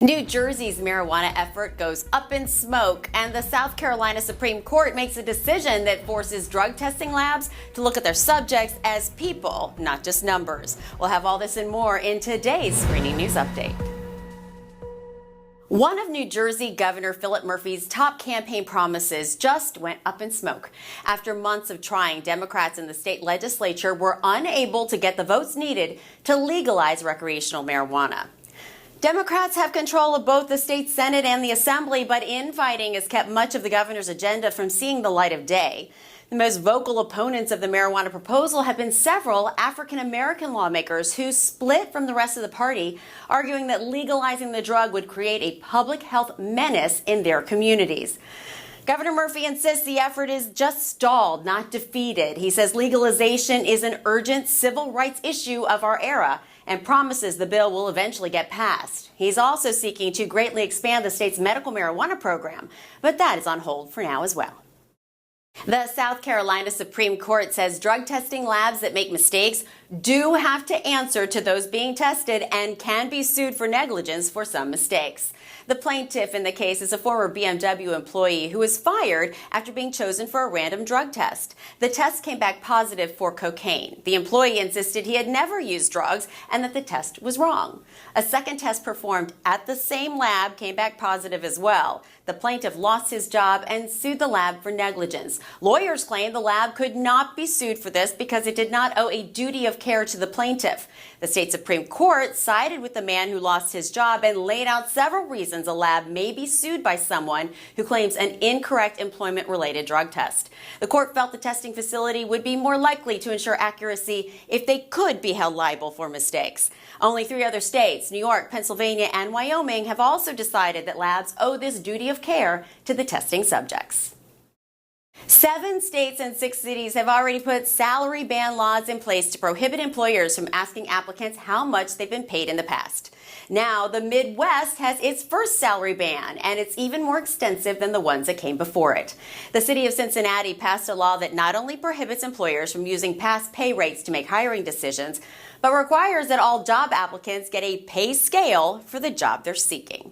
New Jersey's marijuana effort goes up in smoke, and the South Carolina Supreme Court makes a decision that forces drug testing labs to look at their subjects as people, not just numbers. We'll have all this and more in today's Screening News Update. One of New Jersey Governor Philip Murphy's top campaign promises just went up in smoke. After months of trying, Democrats in the state legislature were unable to get the votes needed to legalize recreational marijuana. Democrats have control of both the state Senate and the Assembly, but infighting has kept much of the governor's agenda from seeing the light of day. The most vocal opponents of the marijuana proposal have been several African-American lawmakers who split from the rest of the party, arguing that legalizing the drug would create a public health menace in their communities. Governor Murphy insists the effort is just stalled, not defeated. He says legalization is an urgent civil rights issue of our era and promises the bill will eventually get passed. He's also seeking to greatly expand the state's medical marijuana program, but that is on hold for now as well. The South Carolina Supreme Court says drug testing labs that make mistakes do have to answer to those being tested and can be sued for negligence for some mistakes. The plaintiff in the case is a former BMW employee who was fired after being chosen for a random drug test. The test came back positive for cocaine. The employee insisted he had never used drugs and that the test was wrong. A second test performed at the same lab came back positive as well. The plaintiff lost his job and sued the lab for negligence. Lawyers claim the lab could not be sued for this because it did not owe a duty of care to the plaintiff. The state Supreme Court sided with the man who lost his job and laid out several reasons a lab may be sued by someone who claims an incorrect employment-related drug test. The court felt the testing facility would be more likely to ensure accuracy if they could be held liable for mistakes. Only 3 other states, New York, Pennsylvania, and Wyoming, have also decided that labs owe this duty of care to the testing subjects. 7 states and 6 cities have already put salary ban laws in place to prohibit employers from asking applicants how much they've been paid in the past. Now, the Midwest has its first salary ban, and it's even more extensive than the ones that came before it. The city of Cincinnati passed a law that not only prohibits employers from using past pay rates to make hiring decisions, but requires that all job applicants get a pay scale for the job they're seeking.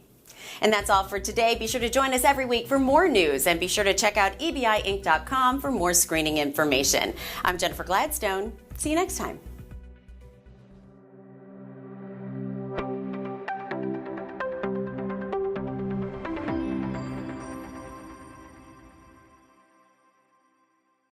And that's all for today. Be sure to join us every week for more news, and be sure to check out ebiinc.com for more screening information. I'm Jennifer Gladstone. See you next time.